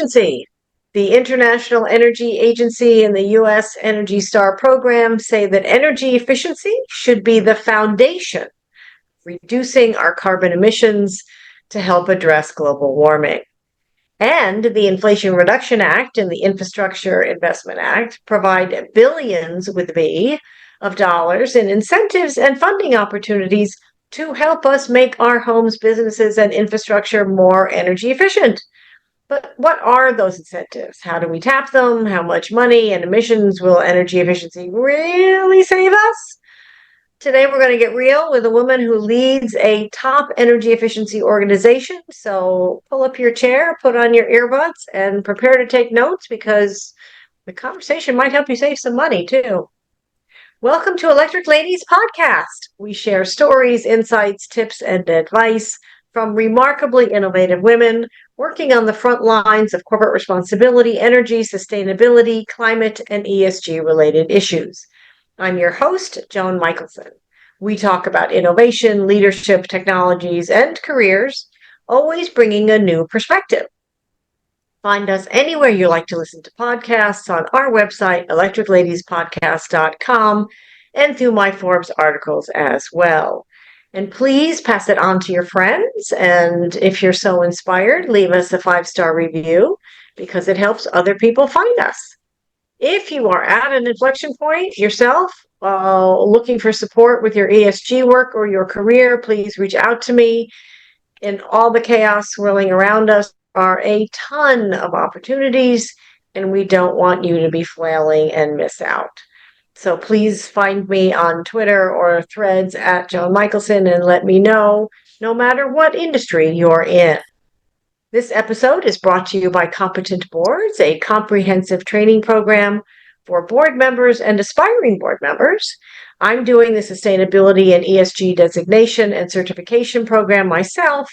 efficiency. The International Energy Agency and the U.S. Energy Star program say that energy efficiency should be the foundation, reducing our carbon emissions to help address global warming. And the Inflation Reduction Act and the Infrastructure Investment Act provide billions with B of dollars in incentives and funding opportunities to help us make our homes, businesses, and infrastructure more energy efficient. But what are those incentives? How do we tap them? How much money and emissions will energy efficiency really save us? Today, we're going to get real with a woman who leads a top energy efficiency organization. So pull up your chair, put on your earbuds, and prepare to take notes because the conversation might help you save some money too. Welcome to Electric Ladies Podcast. We share stories, insights, tips, and advice from remarkably innovative women working on the front lines of corporate responsibility, energy, sustainability, climate, and ESG-related issues. I'm your host, Joan Michelson. We talk about innovation, leadership, technologies, and careers, always bringing a new perspective. Find us anywhere you like to listen to podcasts on our website, electricladiespodcast.com, and through my Forbes articles as well. And please pass it on to your friends. And if you're so inspired, leave us a 5-star review because it helps other people find us. If you are at an inflection point yourself, looking for support with your ESG work or your career, please reach out to me. In all the chaos swirling around us are a ton of opportunities, and we don't want you to be flailing and miss out. So please find me on Twitter or Threads at Joan Michelson and let me know, no matter what industry you're in. This episode is brought to you by Competent Boards, a comprehensive training program for board members and aspiring board members. I'm doing the Sustainability and ESG designation and certification program myself,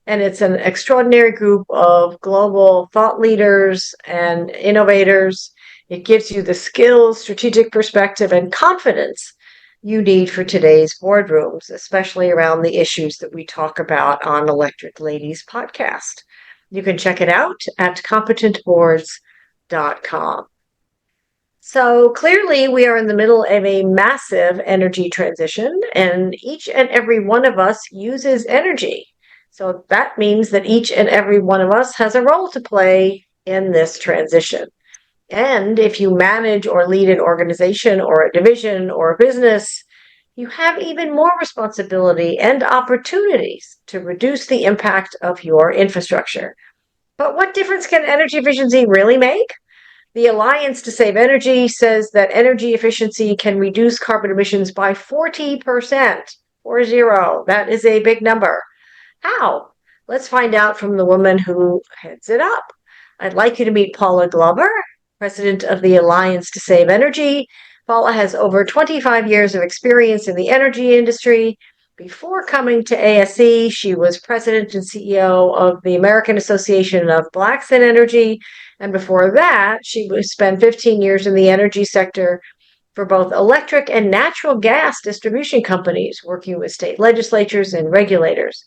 and it's an extraordinary group of global thought leaders and innovators. It gives you the skills, strategic perspective, and confidence you need for today's boardrooms, especially around the issues that we talk about on Electric Ladies Podcast. You can check it out at competentboards.com. So clearly we are in the middle of a massive energy transition, and each and every one of us uses energy. So that means that each and every one of us has a role to play in this transition. And if you manage or lead an organization or a division or a business, you have even more responsibility and opportunities to reduce the impact of your infrastructure. But what difference can energy efficiency really make? The Alliance to Save Energy says that energy efficiency can reduce carbon emissions by 40%. 40. That is a big number. How? Let's find out from the woman who heads it up. I'd like you to meet Paula Glover, president of the Alliance to Save Energy. Paula has over 25 years of experience in the energy industry. Before coming to ASE, she was president and CEO of the American Association of Blacks in Energy. And before that, she spent 15 years in the energy sector for both electric and natural gas distribution companies, working with state legislatures and regulators.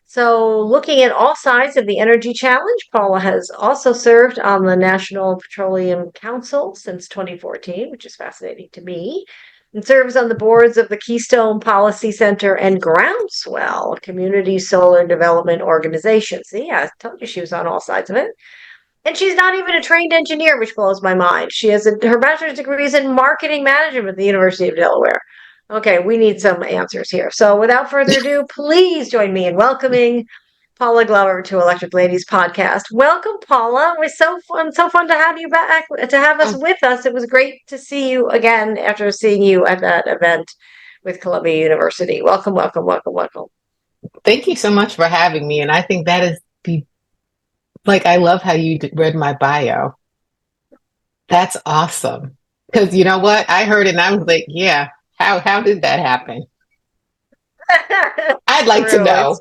So looking at all sides of the energy challenge, Paula has also served on the National Petroleum Council since 2014, which is fascinating to me, and serves on the boards of the Keystone Policy Center and Groundswell, a community solar development organization. See, I told you she was on all sides of it. And she's not even a trained engineer, which blows my mind. She has her bachelor's degree is in marketing management at the University of Delaware. Okay, we need some answers here. So without further ado, please join me in welcoming Paula Glover to Electric Ladies Podcast. Welcome, Paula. It was so fun to have you back, to have us with us. It was great to see you again after seeing you at that event with Columbia University. Welcome, welcome, welcome, welcome. Thank you so much for having me. And I think that is I love how you read my bio. That's awesome. Because you know what? I heard it and I was like, yeah. How did that happen? I'd like to know.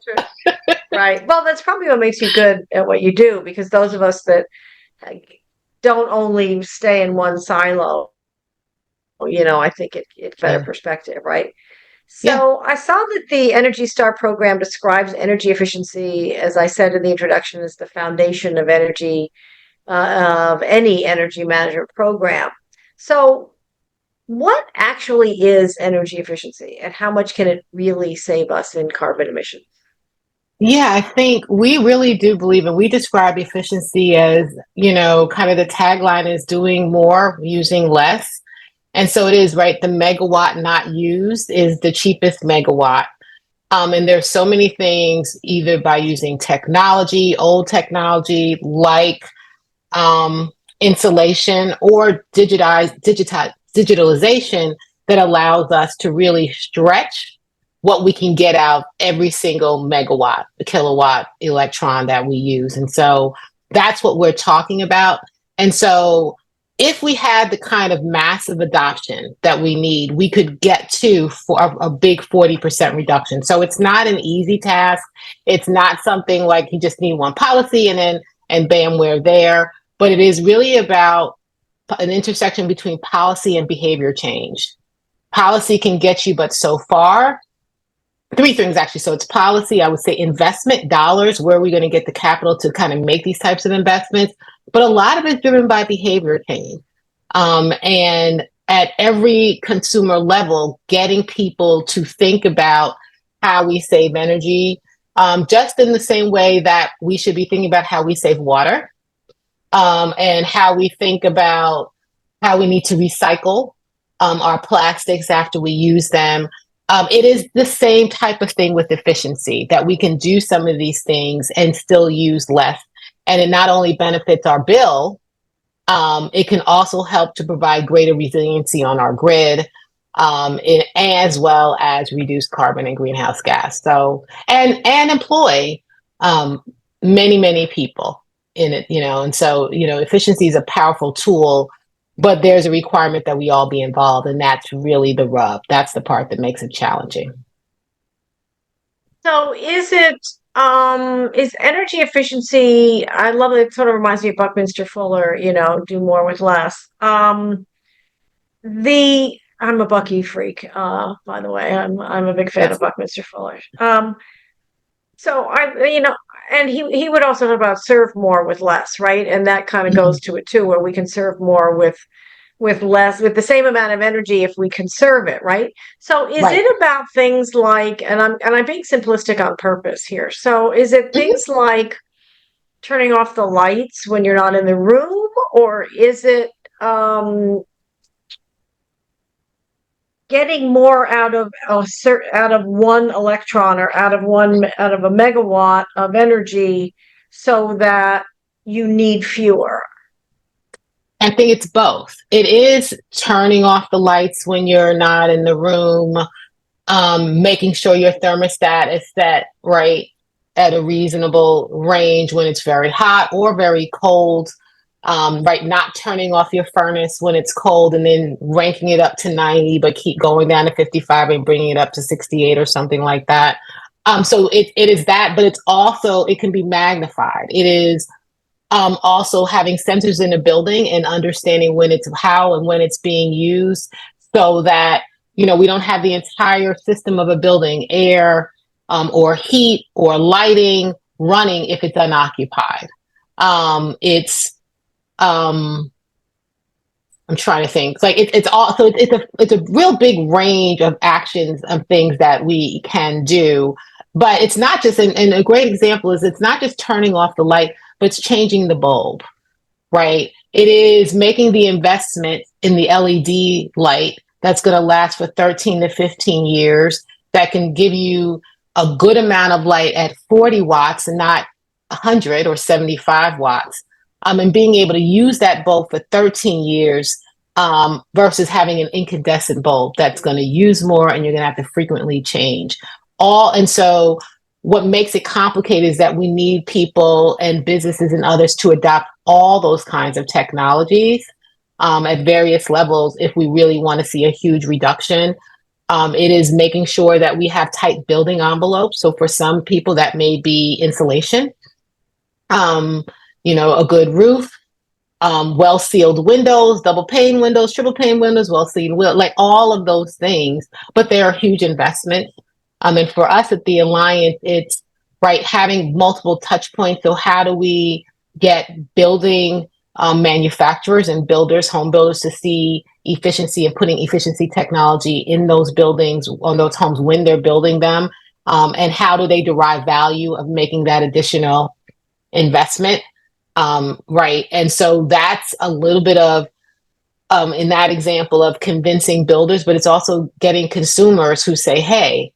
Right. Well, that's probably what makes you good at what you do, because those of us that don't only stay in one silo, I think it's better perspective, right? So I saw that the Energy Star program describes energy efficiency, as I said in the introduction, as the foundation of energy of any energy management program. So, what actually is energy efficiency, and how much can it really save us in carbon emissions? Yeah, I think we really do believe, and we describe efficiency as, kind of the tagline is doing more, using less. And so it is, right? The megawatt not used is the cheapest megawatt. And there's so many things, either by using technology, old technology, like insulation, or digitalization, that allows us to really stretch what we can get out every single megawatt, kilowatt, electron that we use. And so that's what we're talking about. And so if we had the kind of massive adoption that we need, we could get to for a big 40% reduction. So it's not an easy task. It's not something like you just need one policy and bam, we're there. But it is really about an intersection between policy and behavior change. Policy can get you but so far. Three things actually. So it's policy, I would say investment dollars, where are we going to get the capital to kind of make these types of investments? But a lot of it is driven by behavior change. And at every consumer level, getting people to think about how we save energy, just in the same way that we should be thinking about how we save water, and how we think about how we need to recycle our plastics after we use them. It is the same type of thing with efficiency, that we can do some of these things and still use less. And it not only benefits our bill, it can also help to provide greater resiliency on our grid, as well as reduce carbon and greenhouse gas. So, and employ um, many people in it, and so, efficiency is a powerful tool, but there's a requirement that we all be involved, and that's really the rub. That's the part that makes it challenging. So, is energy efficiency? I love it. It sort of reminds me of Buckminster Fuller. Do more with less. The I'm a Bucky freak. By the way, I'm a big fan of That's Buckminster Fuller. So and he would also talk about serve more with less, right? And that kind of goes to it too, where we can serve more with less, with the same amount of energy if we conserve it, right? So is right. it about things like, and I'm being simplistic on purpose here. So is it Mhm. things like turning off the lights when you're not in the room, or is it getting more out of one electron, or out of a megawatt of energy, so that you need fewer? I think it's both. It is turning off the lights when you're not in the room, making sure your thermostat is set right at a reasonable range when it's very hot or very cold. Right, not turning off your furnace when it's cold and then ranking it up to 90, but keep going down to 55 and bringing it up to 68 or something like that. So it is that, but it's also, it can be magnified. It is also having sensors in a building and understanding when it's how and when it's being used, so that we don't have the entire system of a building, air, or heat or lighting, running if it's unoccupied. It's I'm trying to think. It's like it's all, so it's a real big range of actions of things that we can do. But it's not just, and a great example is, it's not just turning off the light, but it's changing the bulb, right? It is making the investment in the LED light that's going to last for 13 to 15 years, that can give you a good amount of light at 40 watts and not 100 or 75 watts. And being able to use that bulb for 13 years, versus having an incandescent bulb that's going to use more and you're going to have to frequently change. And so what makes it complicated is that we need people and businesses and others to adopt all those kinds of technologies, at various levels, if we really want to see a huge reduction. It is making sure that we have tight building envelopes. So for some people, that may be insulation, um, a good roof, well sealed windows, double pane windows, triple pane windows, well sealed, like all of those things. But they are huge investments. And for us at the Alliance, it's right, having multiple touch points. So how do we get building manufacturers and builders, home builders, to see efficiency and putting efficiency technology in those buildings, on those homes when they're building them, and how do they derive value of making that additional investment, right? And so that's a little bit of, in that example, of convincing builders, but it's also getting consumers who say, hey,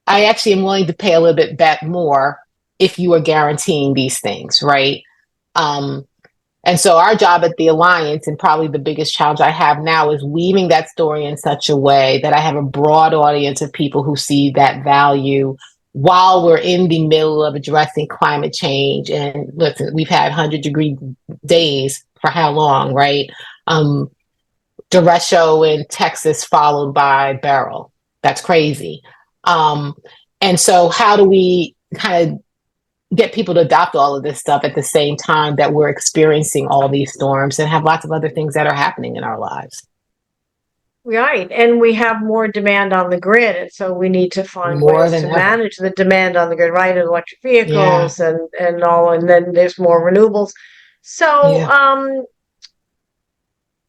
I actually am willing to pay a little bit more if you are guaranteeing these things, right? Um, and so our job at the Alliance, and probably the biggest challenge I have now, is weaving that story in such a way that I have a broad audience of people who see that value while we're in the middle of addressing climate change. And listen, we've had 100-degree days for how long, right? Derecho in Texas followed by Beryl. That's crazy. Um, and so how do we kind of get people to adopt all of this stuff at the same time that we're experiencing all these storms and have lots of other things that are happening in our lives? Right. And we have more demand on the grid. And so we need to find More ways than to ever. manage the demand on the grid, right? And electric Yeah. vehicles and all, and then there's more renewables. So Yeah.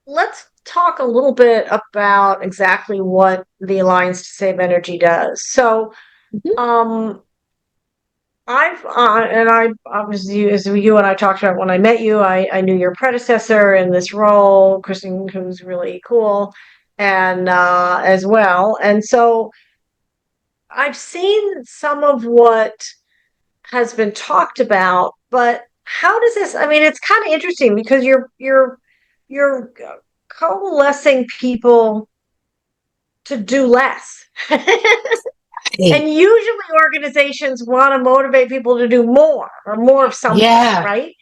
let's talk a little bit about exactly what the Alliance to Save Energy does. So Mhm. um I was you as you and I talked about when I met you. I knew your predecessor in this role, Kristen, who's really cool, and as well. And so I've seen some of what has been talked about, but how does this? I mean, it's kind of interesting because you're coalescing people to do less. Hey. And usually organizations want to motivate people to do more or more of something, Yeah. right?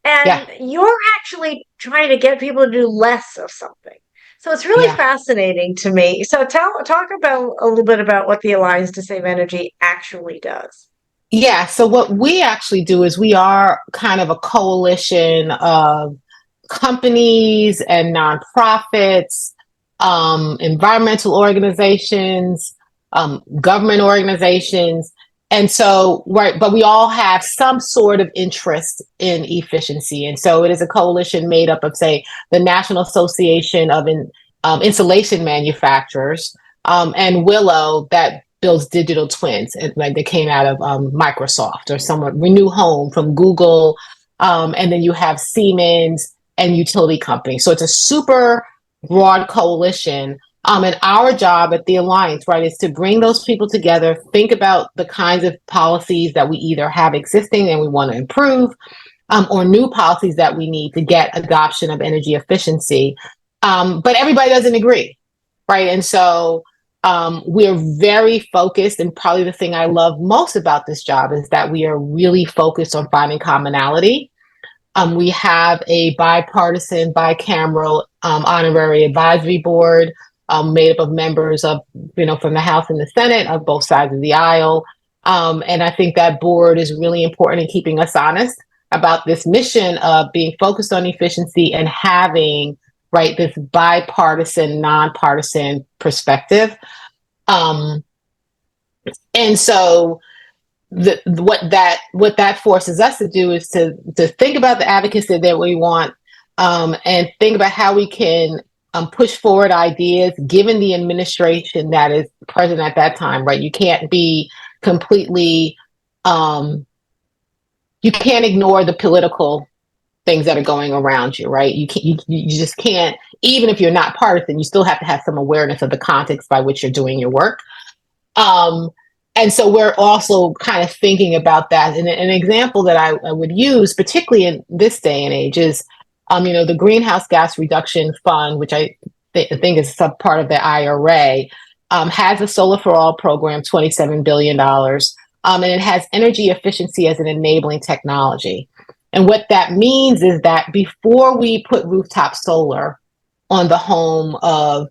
Yeah. And you're actually trying to get people to do less of something. So it's really Yeah. fascinating to me. So talk about a little bit about what the Alliance to Save Energy actually does. Yeah. So what we actually do is we are kind of a coalition of companies and nonprofits, environmental organizations, government organizations. And so, right, but we all have some sort of interest in efficiency. And so it is a coalition made up of, say, the National Association of Insulation Manufacturers, and Willow, that builds digital twins, like they came out of Microsoft, or someone, Renew Home from Google. And then you have Siemens and utility companies. So it's a super broad coalition. And our job at the Alliance, right, is to bring those people together, think about the kinds of policies that we either have existing and we want to improve, or new policies that we need to get adoption of energy efficiency. But everybody doesn't agree, right? And so we're very focused, and probably the thing I love most about this job is that we are really focused on finding commonality. We have a bipartisan, bicameral honorary advisory board, made up of members of, from the House and the Senate, of both sides of the aisle. And I think that board is really important in keeping us honest about this mission of being focused on efficiency and having, right, this bipartisan, nonpartisan perspective. Um, and so what that forces us to do is to think about the advocacy that we want, and think about how we can push forward ideas given the administration that is present at that time. Right, you can't be completely, you can't ignore the political things that are going around you. Right, you just can't. Even if you're not partisan, you still have to have some awareness of the context by which you're doing your work. Um, and so we're also kind of thinking about that. And an example that I would use, particularly in this day and age, is, the Greenhouse Gas Reduction Fund, which I think is a part of the IRA, has a Solar for All program, $27 billion. And it has energy efficiency as an enabling technology. And what that means is that before we put rooftop solar on the home of,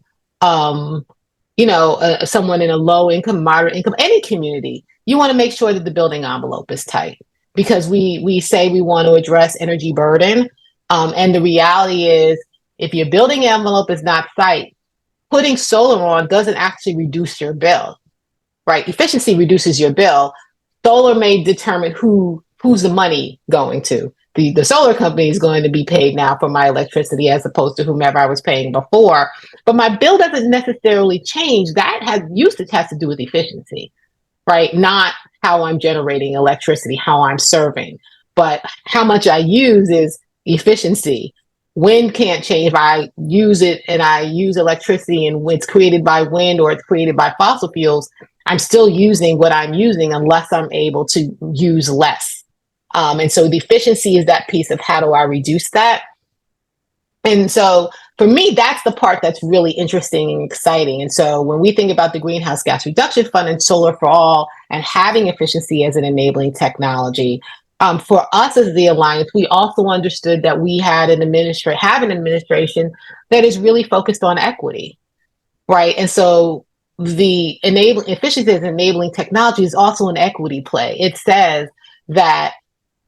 someone in a low income, moderate income, any community, you want to make sure that the building envelope is tight, because we say we want to address energy burden. And the reality is, if your building envelope is not tight, putting solar on doesn't actually reduce your bill, right? Efficiency reduces your bill. Solar may determine who's the money going to. the solar company is going to be paid now for my electricity as opposed to whomever I was paying before. But my bill doesn't necessarily change. That has usage has to do with efficiency, right? Not how I'm generating electricity, how I'm serving, but how much I use is efficiency. Wind can't change. If I use it and I use electricity and it's created by wind or it's created by fossil fuels, I'm still using what I'm using unless I'm able to use less. And so the efficiency is that piece of how do I reduce that? And so for me, that's the part that's really interesting and exciting. And so when we think about the Greenhouse Gas Reduction Fund and Solar for All and having efficiency as an enabling technology, for us as the Alliance, we also understood that we had have an administration that is really focused on equity, right? And so the enabling efficiency as enabling technology is also an equity play. It says that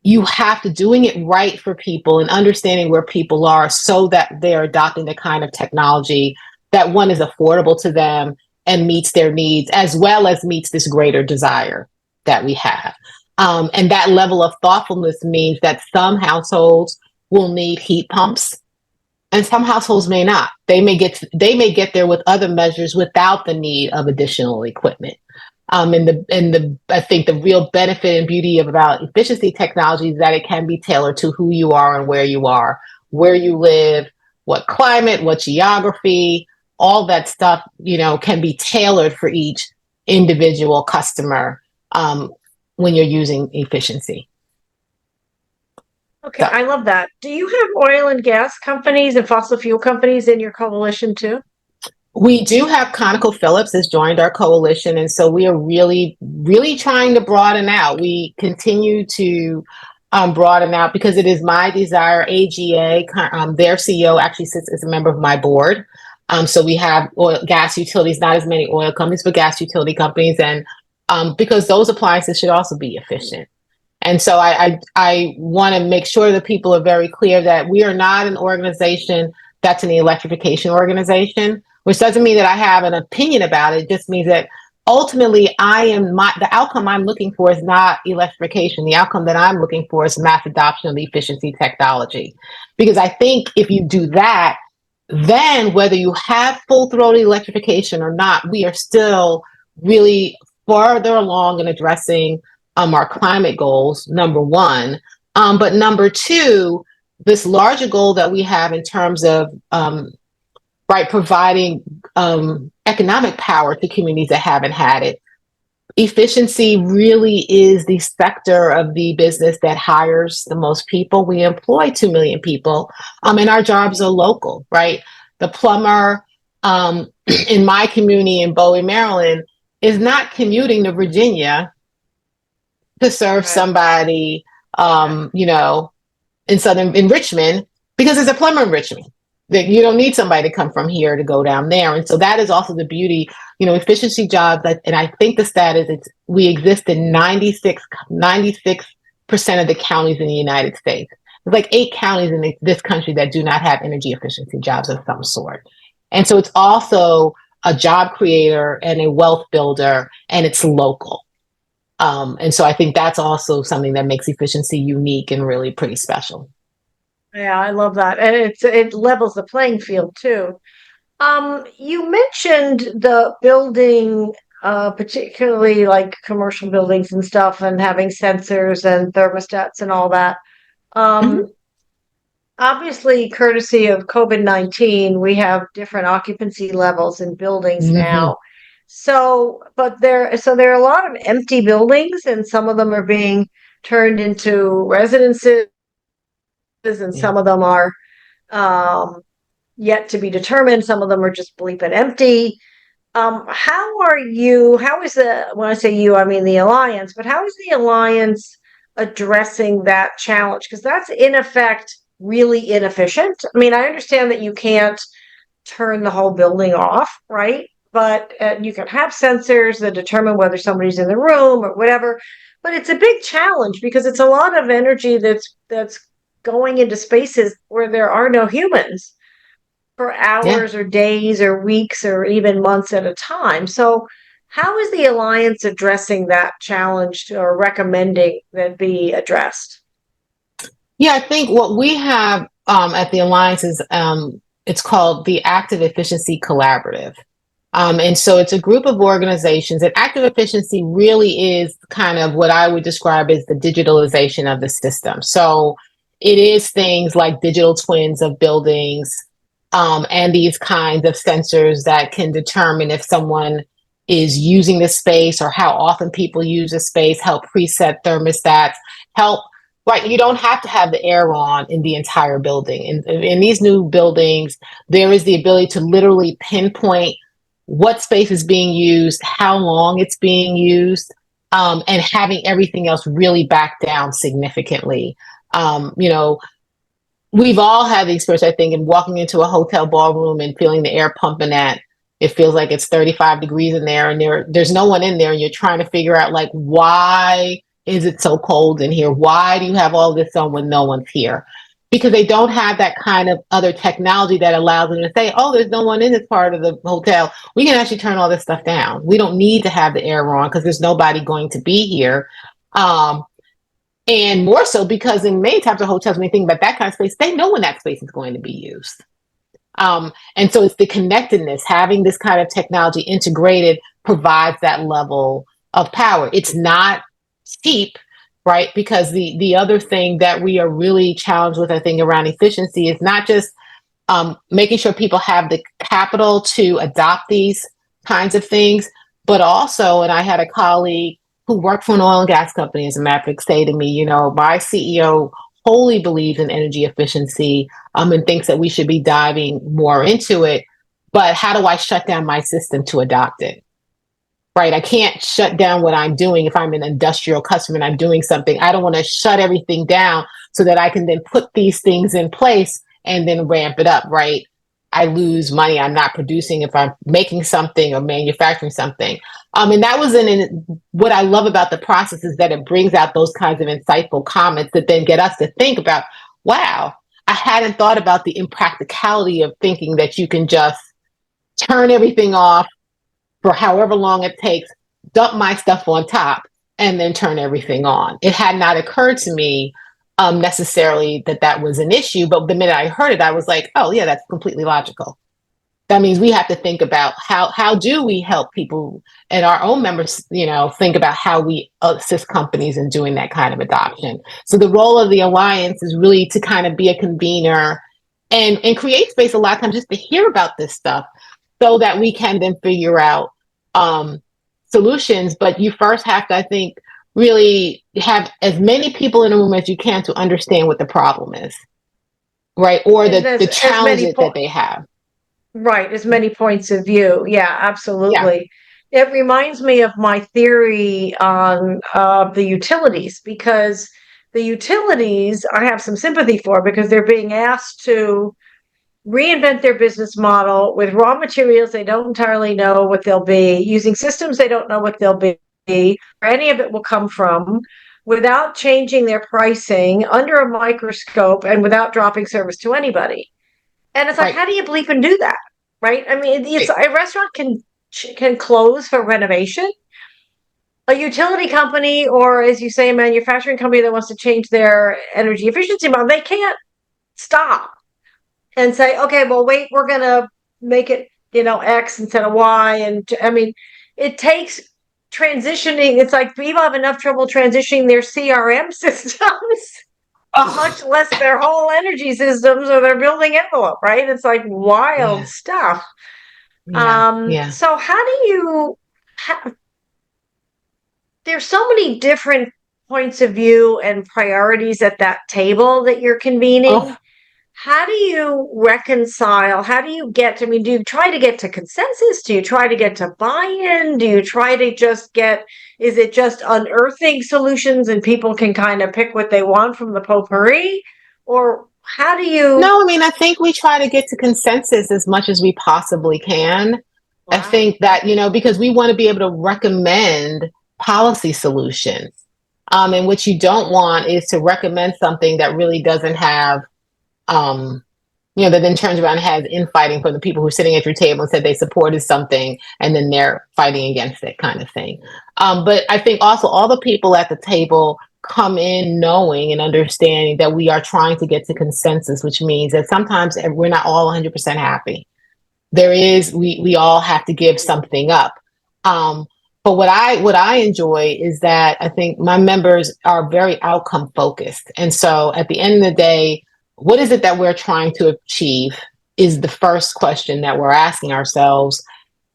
you have to doing it right for people and understanding where people are so that they're adopting the kind of technology that one is affordable to them and meets their needs as well as meets this greater desire that we have. And that level of thoughtfulness means that some households will need heat pumps and some households may not. They may get there with other measures without the need of additional equipment. And I think the real benefit and beauty about efficiency technology is that it can be tailored to who you are and where you live, what climate, what geography, all that stuff, can be tailored for each individual customer when you're using efficiency. Okay, So I love that. Do you have oil and gas companies and fossil fuel companies in your coalition too? we do have ConocoPhillips has joined our coalition, and so we are really, really trying to broaden out. We continue to broaden out because it is my desire. AGA, their CEO, actually sits as a member of my board. So we have oil, gas utilities, not as many oil companies, but gas utility companies, and because those appliances should also be efficient. And so I want to make sure that people are very clear that we are not an organization that's an electrification organization, which doesn't mean that I have an opinion about it. It just means that ultimately the outcome I'm looking for is not electrification. The outcome that I'm looking for is mass adoption of the efficiency technology. Because I think if you do that, then whether you have full throated electrification or not, we are still really farther along in addressing our climate goals, number one. But number two, this larger goal that we have in terms of right providing economic power to communities that haven't had it. Efficiency really is the sector of the business that hires the most people. We employ 2 million people, and our jobs are local, right? The plumber in my community in Bowie, Maryland, is not commuting to Virginia to serve Right. somebody, Yeah. in Richmond because there's a plumber in Richmond. That you don't need somebody to come from here to go down there, and so that is also the beauty, efficiency jobs. And I think the stat is we exist in 96% of the counties in the United States. There's like 8 counties in this country that do not have energy efficiency jobs of some sort, and so it's also a job creator and a wealth builder, and it's local. And so I think that's also something that makes efficiency unique and really pretty special. Yeah, I love that. And it levels the playing field too. You mentioned the building, particularly like commercial buildings and stuff, and having sensors and thermostats and all that. Mm-hmm. Um, Obviously, courtesy of COVID-19, we have different occupancy levels in buildings Mm-hmm. now. So there are a lot of empty buildings, and some of them are being turned into residences, and Yeah. some of them are um, yet to be determined. Some of them are just bleeping empty. How is when I say you, I mean the Alliance, but how is the Alliance addressing that challenge? Because that's in effect really inefficient. I mean, I understand that you can't turn the whole building off, right? But you can have sensors that determine whether somebody's in the room or whatever. But it's a big challenge because it's a lot of energy that's going into spaces where there are no humans for Yeah. hours or days or weeks or even months at a time. So, how is the Alliance addressing that challenge or recommending that be addressed? Yeah, I think what we have at the Alliance is it's called the Active Efficiency Collaborative. And so it's a group of organizations, and active efficiency really is kind of what I would describe as the digitalization of the system. So it is things like digital twins of buildings, and these kinds of sensors that can determine if someone is using the space or how often people use the space, help preset thermostats, help. Right, you don't have to have the air on in the entire building. In these new buildings, there is the ability to literally pinpoint what space is being used, how long it's being used, and having everything else really back down significantly. You know, we've all had the experience, I think, in walking into a hotel ballroom and feeling the air pumping at. It feels like it's 35 degrees in there, and there's no one in there, and you're trying to figure out like why is it so cold in here? Why do you have all this on when no one's here? Because they don't have that kind of other technology that allows them to say, "Oh, there's no one in this part of the hotel. We can actually turn all this stuff down. We don't need to have the air on because there's nobody going to be here." Um, and more so because in many types of hotels, when you think about that kind of space, they know when that space is going to be used. And so it's the connectedness, having this kind of technology integrated provides that level of power. It's not cheap, right? Because the other thing that we are really challenged with, I think, around efficiency is not just making sure people have the capital to adopt these kinds of things, but also, and I had a colleague who worked for an oil and gas company, as a matter of fact, say to me, you know, my CEO wholly believes in energy efficiency, and thinks that we should be diving more into it. But how do I shut down my system to adopt it? Right. I can't shut down what I'm doing if I'm an industrial customer and I'm doing something. I don't want to shut everything down so that I can then put these things in place and then ramp it up. Right. I lose money. I'm not producing if I'm making something or manufacturing something. And that was in what I love about the process is that it brings out those kinds of insightful comments that then get us to think about, wow, I hadn't thought about the impracticality of thinking that you can just turn everything off for however long it takes, dump my stuff on top, and then turn everything on. It had not occurred to me necessarily that that was an issue, but the minute I heard it, I was like, oh yeah, that's completely logical. That means we have to think about how do we help people and our own members, you know, think about how we assist companies in doing that kind of adoption. So the role of the alliance is really to kind of be a convener and create space a lot of times just to hear about this stuff so that we can then figure out um, solutions. But you first have to, I think, really have as many people in the room as you can to understand what the problem is, right? Or And the as many challenges that they have. right, as many points of view. Yeah, Yeah, absolutely. It reminds me of my theory on the utilities because the utilities I have some sympathy for because they're being asked to reinvent their business model with raw materials they don't entirely know what they'll be, using systems they don't know what they'll be, or any of it will come from, without changing their pricing under a microscope and without dropping service to anybody. And it's like, right, how do you believe and do that? Right? I mean, it's right, a restaurant can close for renovation. A utility company, or as you say, a manufacturing company that wants to change their energy efficiency model, they can't stop and say, okay, well, wait, we're going to make it, X instead of Y. And I mean, it takes transitioning. It's like people have enough trouble transitioning their CRM systems, much oh, less their whole energy systems or their building envelope, right? It's like wild yeah, stuff. yeah, yeah. So how do there's so many different points of view and priorities at that table that you're convening. Oh, How do you reconcile? How do you get, I mean, do you try to get to consensus? Do you try to get to buy-in? Do you try to just get, is it just unearthing solutions and people can kind of pick what they want from the potpourri? Or how do you, no, I mean, I think we try to get to consensus as much as we possibly can. I wow, think that, you know, because we want to be able to recommend policy solutions. And what you don't want is to recommend something that really doesn't have um, you know, that then turns around and has infighting from the people who are sitting at your table and said they supported something and then they're fighting against it kind of thing. But I think also all the people at the table come in knowing and understanding that we are trying to get to consensus, which means that sometimes we're not all 100% happy. There is, we all have to give something up. Um, but what I enjoy is that I think my members are very outcome focused. And so at the end of the day, what is it that we're trying to achieve is the first question that we're asking ourselves.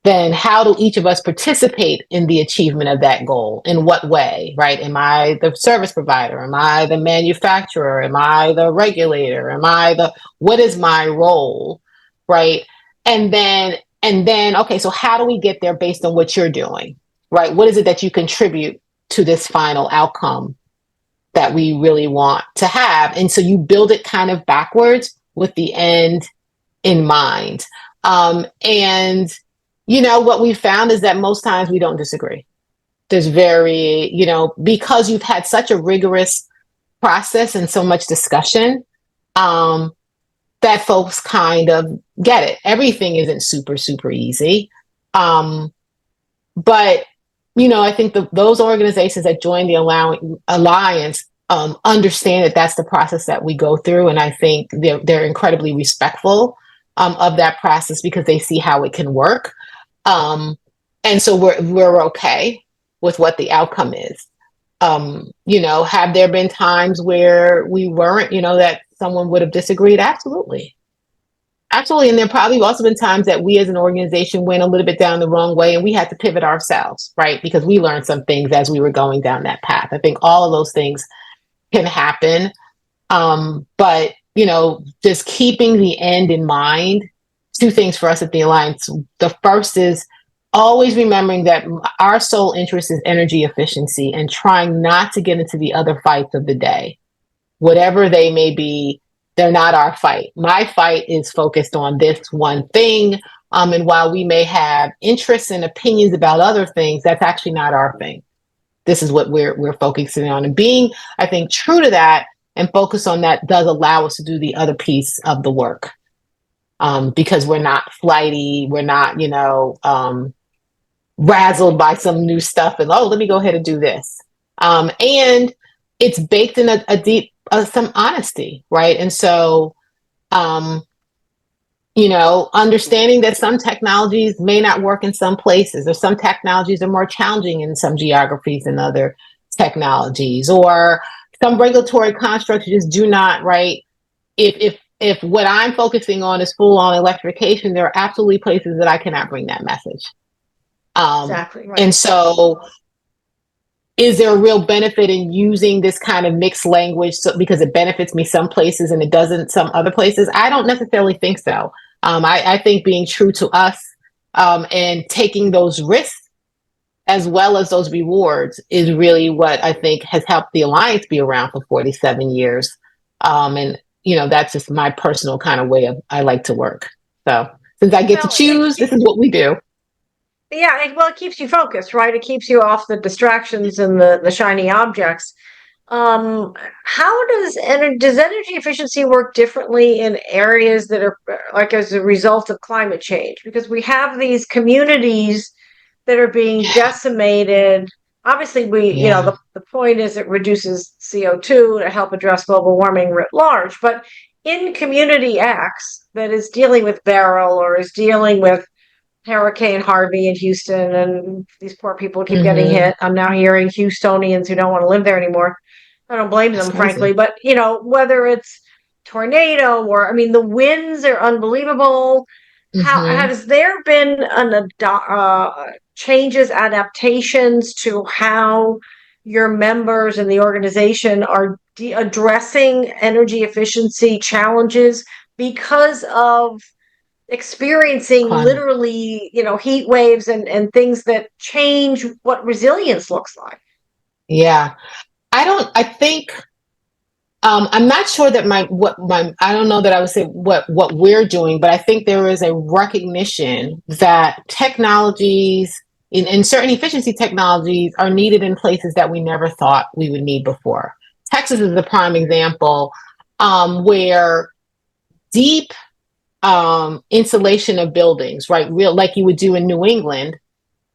Then how do each of us participate in the achievement of that goal? In what way, right? Am I the service provider? Am I the manufacturer? Am I the regulator? What is my role, right? And then, okay, so how do we get there based on what you're doing, right? What is it that you contribute to this final outcome that we really want to have? And so you build it kind of backwards with the end in mind. And what we found is that most times we don't disagree. There's because you've had such a rigorous process and so much discussion, um, that folks kind of get it. Everything isn't super, super easy. Um, but, I think those organizations that join the alliance understand that that's the process that we go through. And I think they're incredibly respectful of that process because they see how it can work. And so we're okay with what the outcome is. Have there been times where we weren't, that someone would have disagreed? Absolutely. Absolutely. And there probably also been times that we as an organization went a little bit down the wrong way and we had to pivot ourselves, right? Because we learned some things as we were going down that path. I think all of those things can happen. But, just keeping the end in mind, two things for us at the Alliance. The first is always remembering that our sole interest is energy efficiency and trying not to get into the other fights of the day. Whatever they may be, they're not our fight. My fight is focused on this one thing. And while we may have interests and opinions about other things, that's actually not our thing. This is what we're focusing on. And being, I think, true to that and focus on that does allow us to do the other piece of the work. Because we're not flighty, we're not, razzled by some new stuff and, oh, let me go ahead and do this. And it's baked in a deep, some honesty, right? And so, understanding that some technologies may not work in some places, or some technologies are more challenging in some geographies than other technologies, or some regulatory constructs just do not, right? If what I'm focusing on is full on electrification, there are absolutely places that I cannot bring that message. Exactly right. And so is there a real benefit in using this kind of mixed language because it benefits me some places and it doesn't some other places? I don't necessarily think so. I think being true to us and taking those risks as well as those rewards is really what I think has helped the Alliance be around for 47 years. And, that's just my personal kind of way of I like to work. So since I get to choose, this is what we do. Yeah, it keeps you focused, right? It keeps you off the distractions and the shiny objects. How does energy efficiency work differently in areas that are like as a result of climate change? Because we have these communities that are being Yeah. decimated. Obviously, Yeah. the point is it reduces CO2 to help address global warming writ large. But in community X that is dealing with Beryl or is dealing with Hurricane Harvey in Houston, and these poor people keep getting Mm-hmm. hit. I'm now hearing Houstonians who don't want to live there anymore. I don't blame That's them, frankly, crazy. but whether it's tornado or, I mean, the winds are unbelievable. How Mm-hmm. has there been changes, adaptations to how your members and the organization are addressing energy efficiency challenges because of experiencing Climate. literally, heat waves and things that change what resilience looks like? Yeah. I think I'm not sure that I don't know that I would say what we're doing, but I think there is a recognition that technologies in certain efficiency technologies are needed in places that we never thought we would need before. Texas is a prime example, where deep insulation of buildings, right, real like you would do in New England,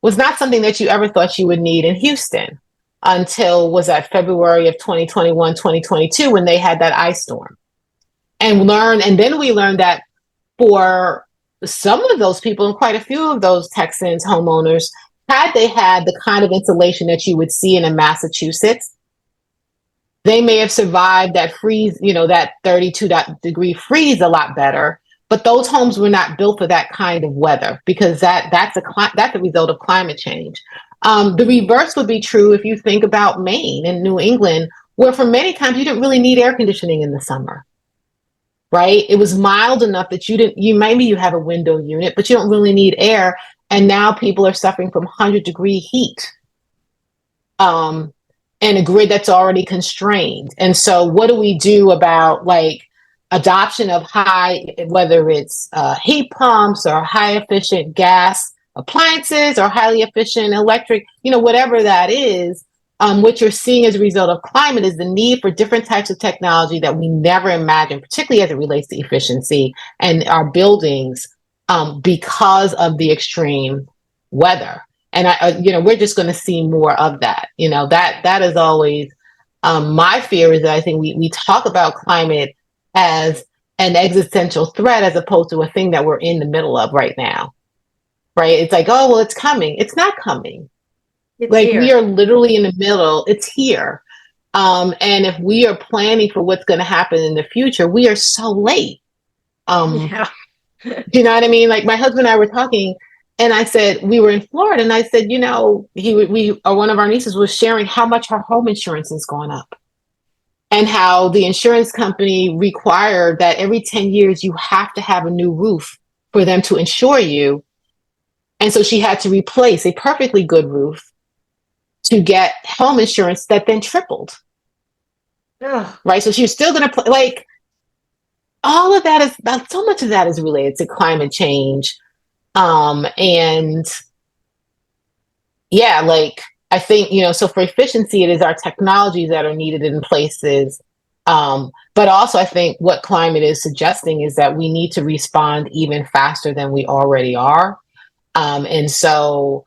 was not something that you ever thought you would need in Houston. until was that February of 2021, 2022 when they had that ice storm. And then we learned that for some of those people and quite a few of those Texans homeowners, had they had the kind of insulation that you would see in Massachusetts, they may have survived that freeze, that 32-degree freeze a lot better. But those homes were not built for that kind of weather because that's a result of climate change. The reverse would be true if you think about Maine and New England, where for many times you didn't really need air conditioning in the summer, right? It was mild enough that maybe you have a window unit, but you don't really need air. And now people are suffering from 100-degree heat. And a grid that's already constrained. And so what do we do about like adoption of whether it's heat pumps or high efficient gas appliances or highly efficient electric, whatever that is. What you're seeing as a result of climate is the need for different types of technology that we never imagined, particularly as it relates to efficiency and our buildings, because of the extreme weather. And we're just going to see more of that. That is always my fear is that I think we talk about climate as an existential threat as opposed to a thing that we're in the middle of right now. Right? It's like, oh, well, it's coming. It's not coming. It's Like we here. are literally in the middle. It's here. And if we are planning for what's going to happen in the future, we are so late. Um, Yeah. do you know what I mean? Like my husband and I were talking, and I said we were in Florida, and I said, one of our nieces was sharing how much her home insurance has gone up, and how the insurance company required that every 10 years you have to have a new roof for them to insure you, and so she had to replace a perfectly good roof to get home insurance that then tripled. Ugh. Right, so she was still going to like all of that is so much of that is related to climate change. And yeah, like I think, so for efficiency, it is our technologies that are needed in places. But also I think what climate is suggesting is that we need to respond even faster than we already are. And so,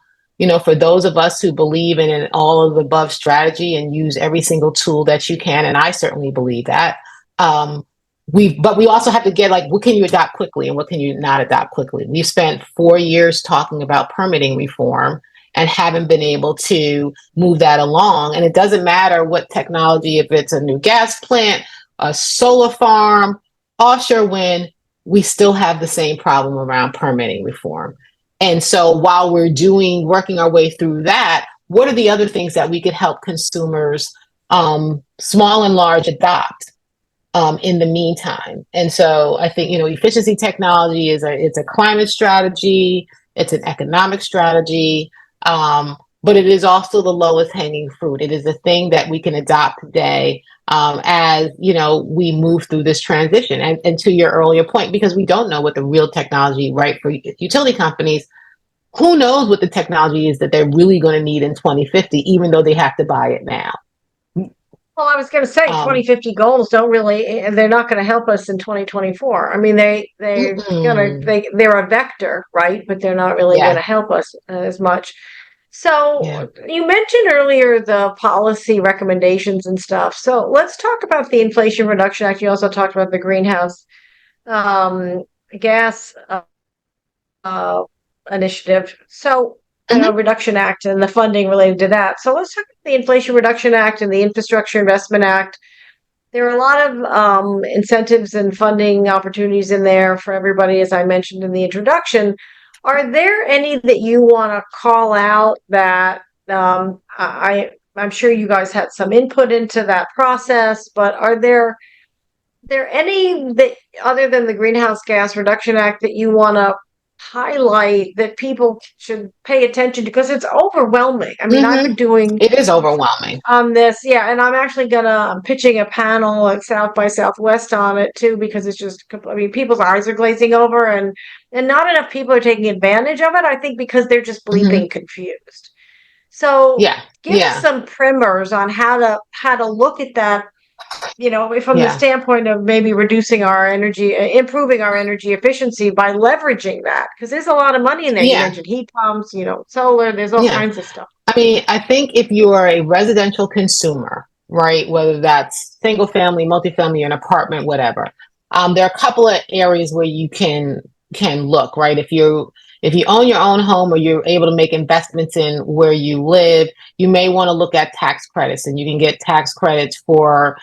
for those of us who believe in an all of the above strategy and use every single tool that you can, and I certainly believe that, but we also have to get like, what can you adopt quickly and what can you not adopt quickly? We've spent 4 years talking about permitting reform and haven't been able to move that along. And it doesn't matter what technology, if it's a new gas plant, a solar farm, offshore wind, we still have the same problem around permitting reform. And so while we're working our way through that, what are the other things that we could help consumers, small and large, adopt in the meantime? And so I think, efficiency technology it's a climate strategy, it's an economic strategy, but it is also the lowest hanging fruit. It is a thing that we can adopt today as we move through this transition. And to your earlier point, because we don't know what the real technology, right, for utility companies, who knows what the technology is that they're really going to need in 2050, even though they have to buy it now. Well, I was going to say Um, 2050 goals don't really, they're not going to help us in 2024. I mean, they're a vector, right? But they're not really going yeah, to help us as much. So yeah. you mentioned earlier the policy recommendations and stuff. So let's talk about the Inflation Reduction Act. You also talked about the greenhouse um, gas uh, initiative. So Mhm. Reduction Act and the funding related to that. So let's talk about the Inflation Reduction Act and the Infrastructure Investment Act. There are a lot of incentives and funding opportunities in there for everybody, as I mentioned in the introduction. Are there any that you want to call out that I'm sure you guys had some input into that process, but are there any that other than the Greenhouse Gas Reduction Act that you want to highlight that people should pay attention to because it's overwhelming? I mean, I've been Mhm. doing It is overwhelming. on this, yeah, and I'm pitching a panel at South by Southwest on it too because it's just, I mean, people's eyes are glazing over, and not enough people are taking advantage of it. I think because they're just Mhm. bleeping confused. So Yeah, give us yeah. some primers on how to look at that from the Yeah. standpoint of maybe reducing our energy, improving our energy efficiency by leveraging that, because there's a lot of money in there. You Yeah. mentioned heat pumps, solar, there's all Yeah. kinds of stuff. I mean, I think if you are a residential consumer, right, whether that's single family, multifamily, an apartment, whatever, there are a couple of areas where you can look, right? If you own your own home or you're able to make investments in where you live, you may want to look at tax credits, and you can get tax credits for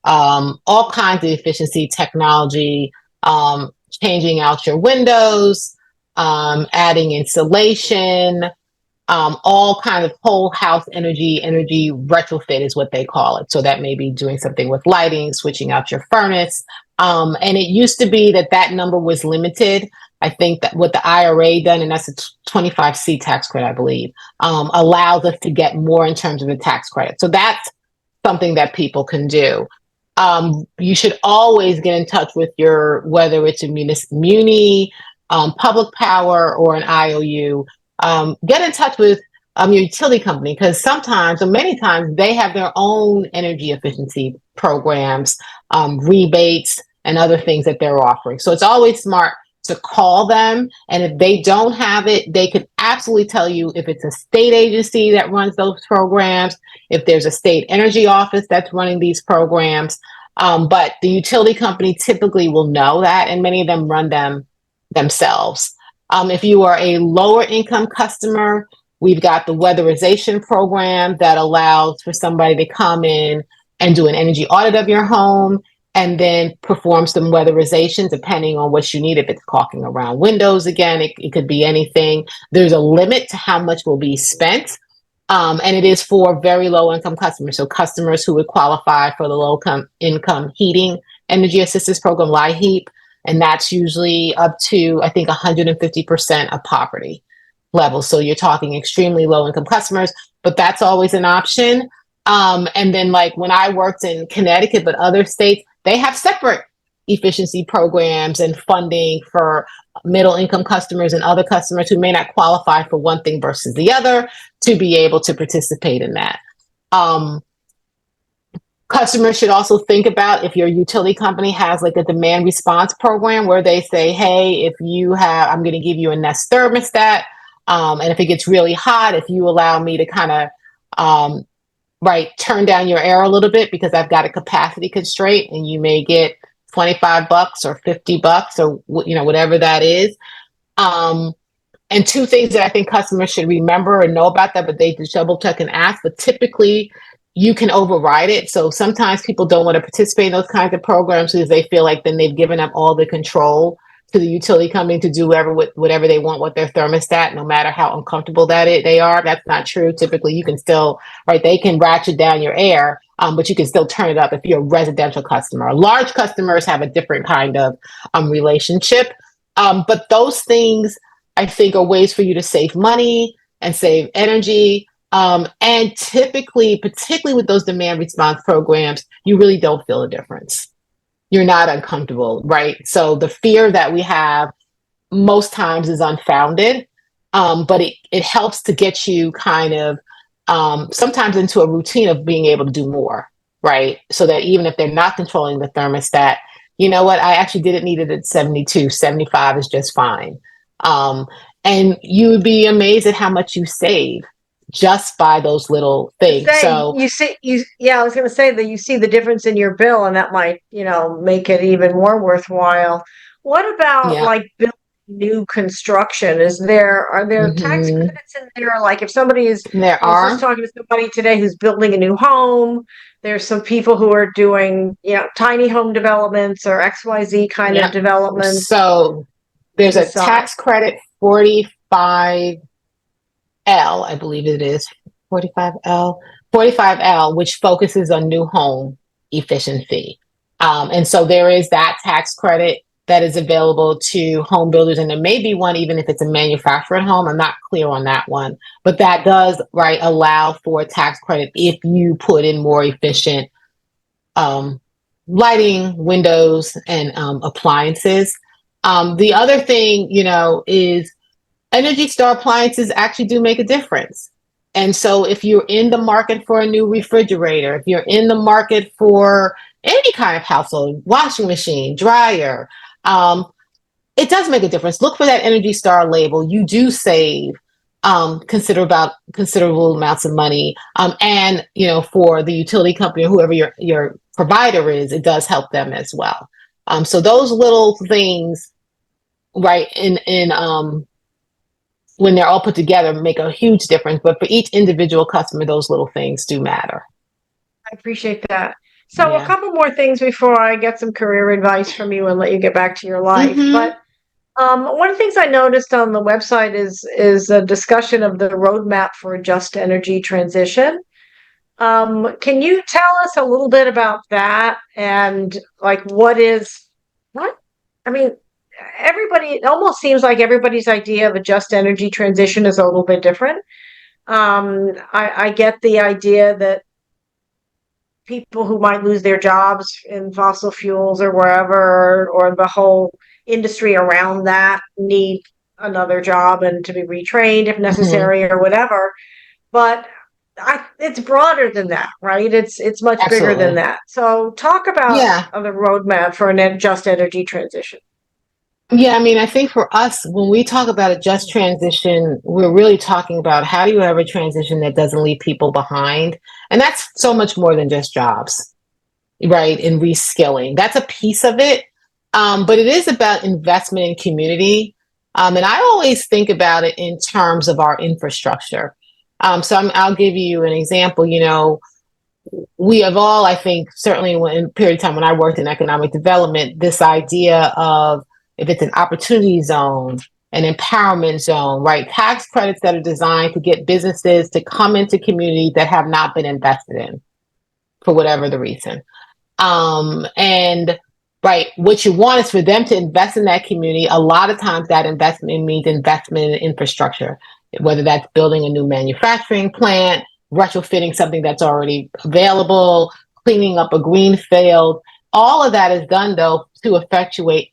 all kinds of efficiency technology, changing out your windows, adding insulation, all kind of whole house energy retrofit is what they call it. So that may be doing something with lighting, switching out your furnace. And it used to be that number was limited. I think that what the IRA done, and that's a 25C tax credit, I believe, allows us to get more in terms of the tax credit. So that's something that people can do. You should always get in touch with whether it's a muni, public power, or an IOU. Get in touch with your utility company, because sometimes, or many times, they have their own energy efficiency programs, rebates, and other things that they're offering. So it's always smart to call them. And if they don't have it, they can absolutely tell you if it's a state agency that runs those programs, if there's a state energy office that's running these programs. But the utility company typically will know that, and many of them run them themselves. If you are a lower income customer, we've got the weatherization program that allows for somebody to come in and do an energy audit of your home and then perform some weatherization depending on what you need. If it's caulking around windows, again, it could be anything. There's a limit to how much will be spent. And it is for very low income customers. So customers who would qualify for the low income heating energy assistance program, LIHEAP, and that's usually up to, I think, 150% of poverty level. So you're talking extremely low income customers, but that's always an option. And then, like when I worked in Connecticut, but other states, they have separate efficiency programs and funding for middle income customers and other customers who may not qualify for one thing versus the other to be able to participate in that. Um, Customers should also think about if your utility company has like a demand response program where they say, hey, I'm going to give you a Nest thermostat. And if it gets really hot, if you allow me to kind of, turn down your air a little bit because I've got a capacity constraint, and you may get $25 or $50 or, whatever that is. And two things that I think customers should remember and know about that, but they just double check and ask. But typically, you can override it. So sometimes people don't want to participate in those kinds of programs because they feel like then they've given up all the control to the utility company to do whatever they want with their thermostat, no matter how uncomfortable they are. That's not true. Typically, you can still, they can ratchet down your air, but you can still turn it up if you're a residential customer. Large customers have a different kind of relationship. But those things, I think, are ways for you to save money and save energy. And typically, particularly with those demand response programs, you really don't feel a difference. You're not uncomfortable, right? So the fear that we have most times is unfounded, but it helps to get you kind of sometimes into a routine of being able to do more, right? So that even if they're not controlling the thermostat, you know what, I actually didn't need it at 72, 75 is just fine. And you would be amazed at how much you save just by those little things. Say So you see you Yeah, I was going to say that you see the difference in your bill, and that might make it even more worthwhile. What about yeah. like building new construction? Are there tax Hmm. credits in there? Like if somebody is There I was just are. talking to somebody today who's building a new home. There's some people who are doing tiny home developments or XYZ kind of Yeah. developments So to there's the a side. tax credit 45L, I believe it is 45L, 45L, which focuses on new home efficiency. And so there is that tax credit that is available to home builders, and there may be one even if it's a manufactured home. I'm not clear on that one, but that does allow for a tax credit if you put in more efficient um, lighting, windows, and appliances. The other thing, is Energy Star appliances actually do make a difference. And so if you're in the market for a new refrigerator, if you're in the market for any kind of household, washing machine, dryer, um, it does make a difference. Look for that Energy Star label. You do save considerable amounts of money, and for the utility company or whoever your provider is, it does help them as well. So those little things, right, in when they're all put together, make a huge difference. But for each individual customer, those little things do matter. I appreciate that. So, a Yeah. couple more things before I get some career advice from you and let you get back to your life. Mm-hmm. But one of the things I noticed on the website is a discussion of the roadmap for a just energy transition. Can you tell us a little bit about that and like what? I mean, everybody, it almost seems like everybody's idea of a just energy transition is a little bit different. I get the idea that people who might lose their jobs in fossil fuels or wherever, or the whole industry around that need another job and to be retrained if Mm-hmm. necessary or whatever. But it's broader than that, right? It's much bigger than Absolutely. that. So talk about Yeah. the roadmap for an just energy transition. Yeah, I mean, I think for us, when we talk about a just transition, we're really talking about how do you have a transition that doesn't leave people behind? And that's so much more than just jobs, right? And reskilling. That's a piece of it. But it is about investment in community. And I always think about it in terms of our infrastructure. I'll give you an example. We have all, I think, certainly in a period of time when I worked in economic development, this idea of if it's an opportunity zone, an empowerment zone, right? Tax credits that are designed to get businesses to come into communities that have not been invested in for whatever the reason. And right, what you want is for them to invest in that community. A lot of times that investment means investment in infrastructure, whether that's building a new manufacturing plant, retrofitting something that's already available, cleaning up a green field. All of that is done though to effectuate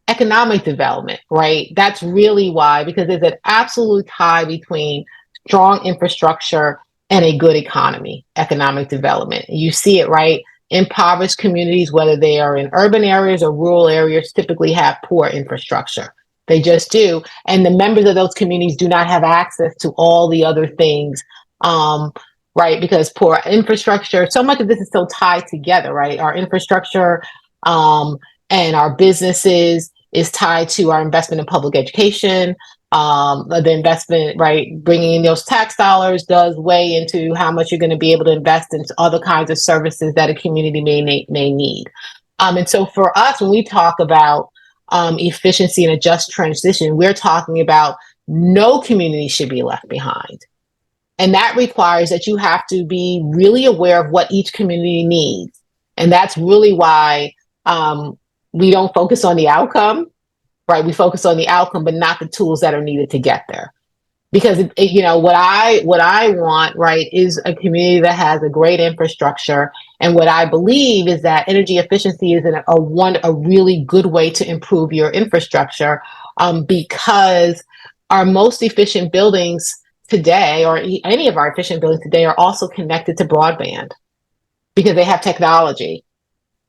economic development, right? That's really why, because there's an absolute tie between strong infrastructure and a good economy, economic development. You see it, right? Impoverished communities, whether they are in urban areas or rural areas, typically have poor infrastructure. They just do. And the members of those communities do not have access to all the other things, um, right? Because poor infrastructure, so much of this is so tied together, right? Our infrastructure um, and our businesses is tied to our investment in public education. The investment, right, bringing in those tax dollars does weigh into how much you're going to be able to invest in other kinds of services that a community may need. And so for us, when we talk about efficiency and a just transition, we're talking about no community should be left behind. And that requires that you have to be really aware of what each community needs. And that's really why we don't focus on the outcome, right? We focus on the outcome, but not the tools that are needed to get there. Because what I want, right, is a community that has a great infrastructure. And what I believe is that energy efficiency is a really good way to improve your infrastructure, because our most efficient buildings today, or any of our efficient buildings today, are also connected to broadband because they have technology,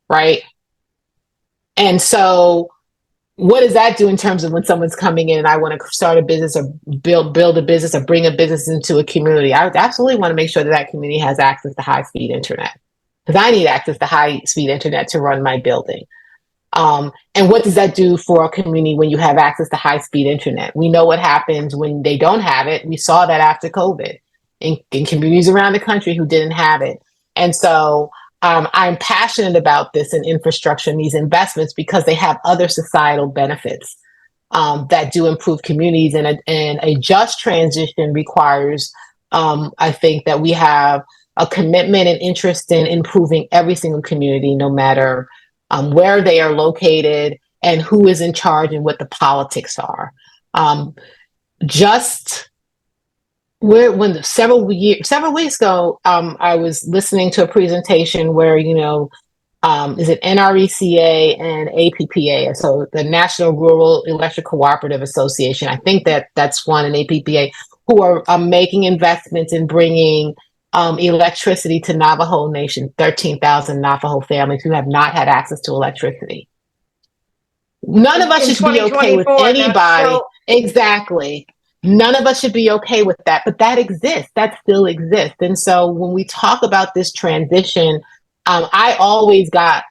right? And so what does that do in terms of when someone's coming in and I want to start a business or build a business or bring a business into a community? I would absolutely want to make sure that that community has access to high speed internet, because I need access to high speed internet to run my building. And what does that do for a community when you have access to high speed internet? We know what happens when they don't have it. We saw that after COVID in communities around the country who didn't have it. And so I'm passionate about this in infrastructure and these investments because they have other societal benefits that do improve communities. And a just transition requires, I think, that we have a commitment and interest in improving every single community, no matter where they are located and who is in charge and what the politics are. Just when several weeks ago, I was listening to a presentation where is it NRECA and APPA, so the National Rural Electric Cooperative Association. I think that's one, and APPA, who are making investments in bringing electricity to Navajo Nation, 13,000 Navajo families who have not had access to electricity. None of us in should be okay with 2024. That's anybody. so. Exactly. None of us should be okay with that, but that exists. That still exists. And so when we talk about this transition, I always got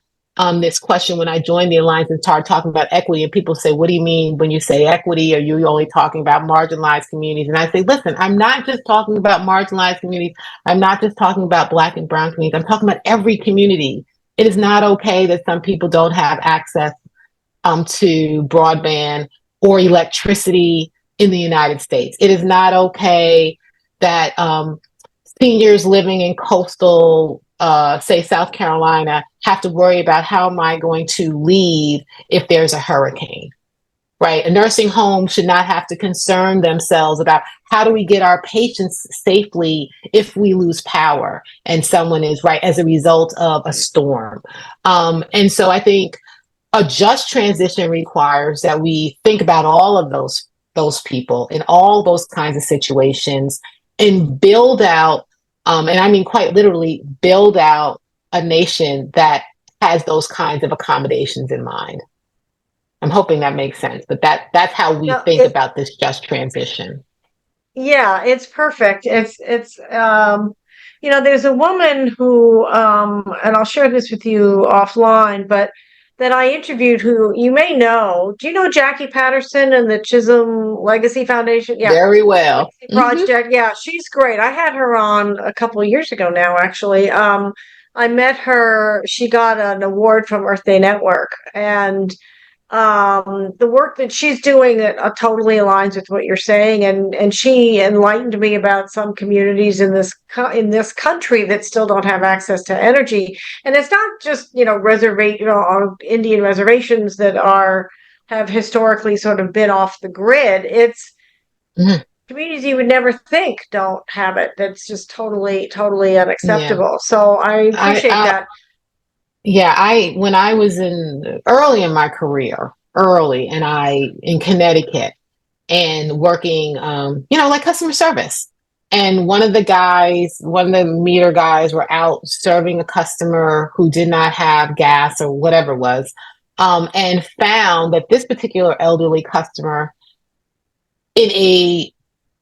this question when I joined the Alliance and started talking about equity. And people say, what do you mean when you say equity? Are you only talking about marginalized communities? And I say, listen, I'm not just talking about marginalized communities. I'm not just talking about Black and Brown communities. I'm talking about every community. It is not okay that some people don't have access to broadband or electricity in the United States. It is not okay that seniors living in coastal, say, South Carolina, have to worry about how am I going to leave if there's a hurricane, right? A nursing home should not have to concern themselves about how do we get our patients safely if we lose power and someone is right as a result of a storm. And so I think a just transition requires that we think about all of those people in all those kinds of situations and build out, and I mean quite literally build out a nation that has those kinds of accommodations in mind. I'm hoping that makes sense, but that's how we No, think about this just transition. yeah, it's perfect. There's a woman who, and I'll share this with you offline, but that I interviewed who you may know. Do you know Jackie Patterson and the Chisholm Legacy Foundation? Yeah, Very well. Legacy Mm-hmm. Project. Yeah, she's great. I had her on a couple of years ago now, actually. I met her. She got an award from Earth Day Network, and the work that she's doing totally aligns with what you're saying, and she enlightened me about some communities in this country that still don't have access to energy. And it's not just Indian reservations that are have historically sort of been off the grid. It's Mm-hmm. communities you would never think don't have it. That's just totally Yeah. unacceptable. So I appreciate I that. Yeah, I when I was in early in my career, early, and I in Connecticut and working, like customer service. And one of the meter guys were out serving a customer who did not have gas or whatever it was, and found that this particular elderly customer in a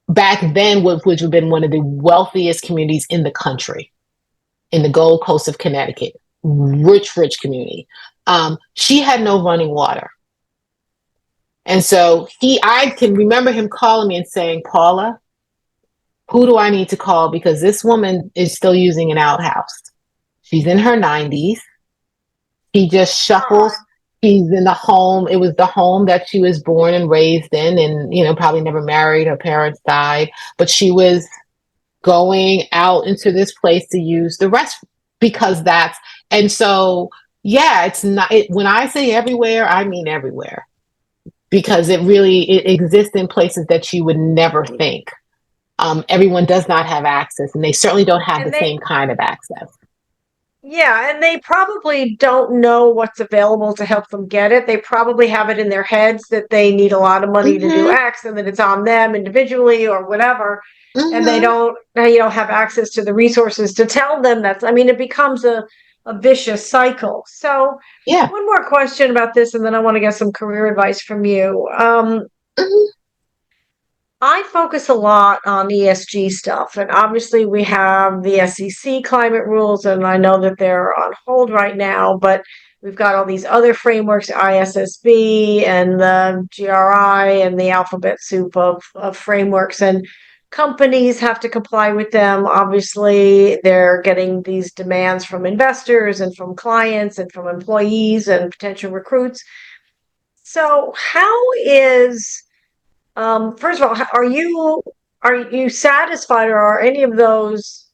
back then, which would have been one of the wealthiest communities in the country, in the Gold Coast of Connecticut, rich community. She had no running water. And so I can remember him calling me and saying, Paula, who do I need to call? Because this woman is still using an outhouse. She's in her 90s. He just shuffles. He's in the home. It was the home that she was born and raised in, and, probably never married. Her parents died, but she was going out into this place to use the rest because and so, yeah, it's not, when I say everywhere, I mean everywhere, because it exists in places that you would never think. Everyone does not have access, and they certainly don't have the And they same kind of access. Yeah, and they probably don't know what's available to help them get it. They probably have it in their heads that they need a lot of money to do Mm-hmm, X and that it's on them individually or whatever. And they mm-hmm. don't have access to the resources to tell them I mean, it becomes a vicious cycle. So, Yeah. one more question about this, and then I want to get some career advice from you. Mm-hmm, I focus a lot on ESG stuff, and obviously we have the SEC climate rules, and I know that they're on hold right now, but we've got all these other frameworks, ISSB and the GRI and the alphabet soup of frameworks, and companies have to comply with them. Obviously, they're getting these demands from investors and from clients and from employees and potential recruits. So, how is first of all, are you satisfied, or are any of those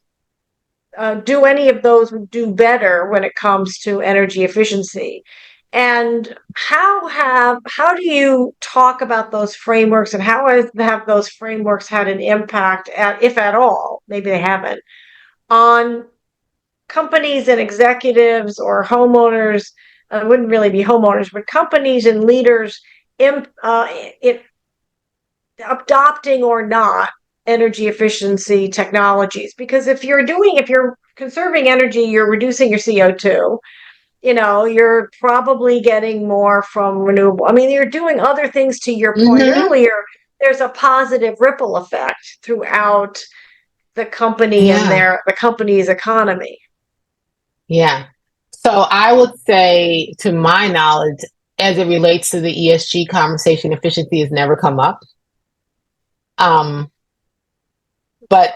do any of those do better when it comes to energy efficiency? And how do you talk about those frameworks, and have those frameworks had an impact, if at all, maybe they haven't, on companies and executives or homeowners? It wouldn't really be homeowners, but companies and leaders in adopting or not energy efficiency technologies, because if you're conserving energy, you're reducing your CO2. You're probably getting more from renewable. I mean, you're doing other things. To your point Hmm. earlier, there's a positive ripple effect throughout the company and Yeah. the company's economy. Yeah. So I would say, to my knowledge, as it relates to the ESG conversation, efficiency has never come up. Um, but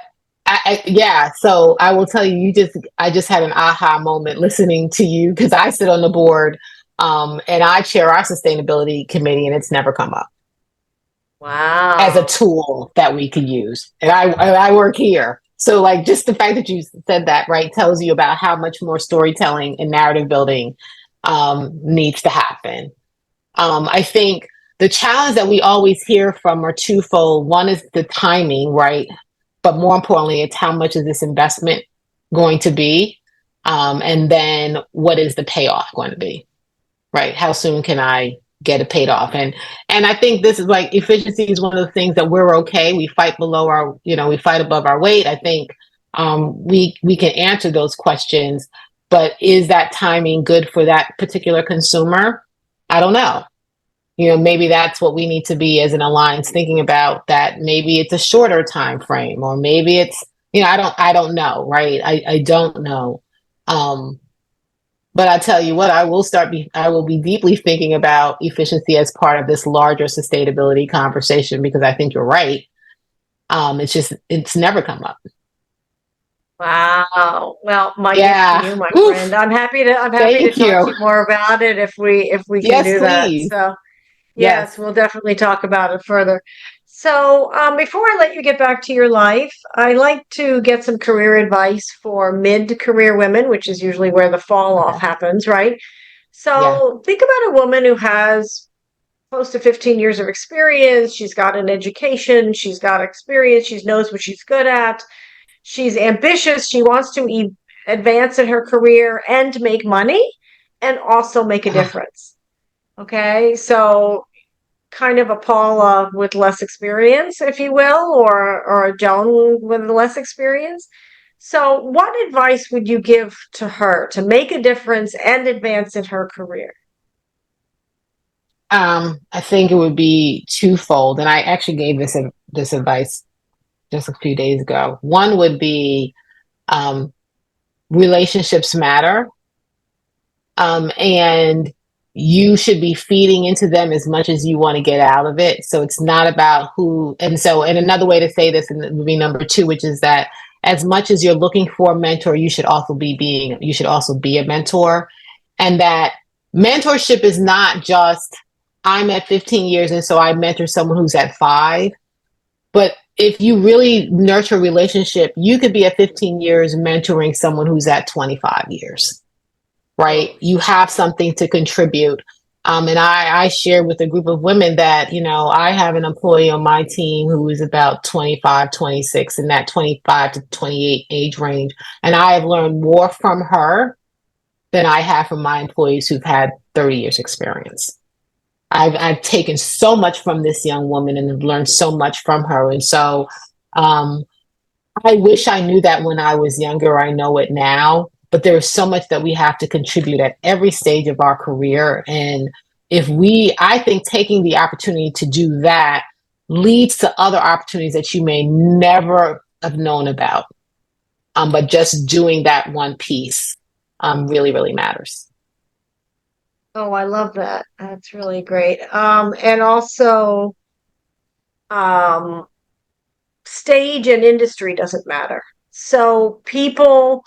yeah, so I will tell you, I just had an aha moment listening to you because I sit on the board, and I chair our sustainability committee, and it's never come up as a Wow. tool that we could use. And I work here. So like just the fact that you said that, right, tells you about how much more storytelling and narrative building needs to happen. I think the challenge that we always hear from are twofold. One is the timing, right? But more importantly, it's how much is this investment going to be? And then what is the payoff going to be? Right? How soon can I get it paid off? And I think this is like efficiency is one of the things that we're okay. We fight below our, we fight above our weight. I think we can answer those questions, but is that timing good for that particular consumer? I don't know. Maybe that's what we need to be as an alliance thinking about, that maybe it's a shorter time frame, or maybe it's, I don't know, right? I don't know. Um, but I tell you what, I will be deeply thinking about efficiency as part of this larger sustainability conversation, because I think you're right. It's never come up. Wow. Well, my gift to Yeah. you, my friend. Oof. I'm happy to Thank talk to you. you more about it if we can Yes, do that. please. So, yes, Yes. we'll definitely talk about it further. So, before I let you get back to your life, I like to get some career advice for mid-career women, which is usually where the fall off Okay. happens, right? Yeah. So, think about a woman who has close to 15 years of experience. She's got an education, she's got experience, she knows what she's good at. She's ambitious. She wants to advance in her career and make money and also make a Uh, difference. Okay. So, kind of a Paula with less experience, if you will, or a Joan with less experience. So, what advice would you give to her to make a difference and advance in her career? I think it would be twofold, and I actually gave this advice just a few days ago. One would be, um, relationships matter, and you should be feeding into them as much as you want to get out of it. So it's not about who. And another way to say this, and it would be number two, which is that as much as you're looking for a mentor, you should also be a mentor, and that mentorship is not just I'm at 15 years and so I mentor someone who's at 5. But if you really nurture a relationship, you could be at 15 years mentoring someone who's at 25 years, right? Oh, You have something to contribute. And I shared with a group of women that, I have an employee on my team who is about 25, 26, in that 25 to 28 age range. And I have learned more from her than I have from my employees who've had 30 years experience. I've taken so much from this young woman and have learned so much from her. And so, um, I wish I knew that when I was younger. I know it now, but there is so much that we have to contribute at every stage of our career. And I think taking the opportunity to do that leads to other opportunities that you may never have known about. But just doing that one piece really, really matters. oh, I love that. That's really great. And also, um, stage and industry doesn't matter. So people,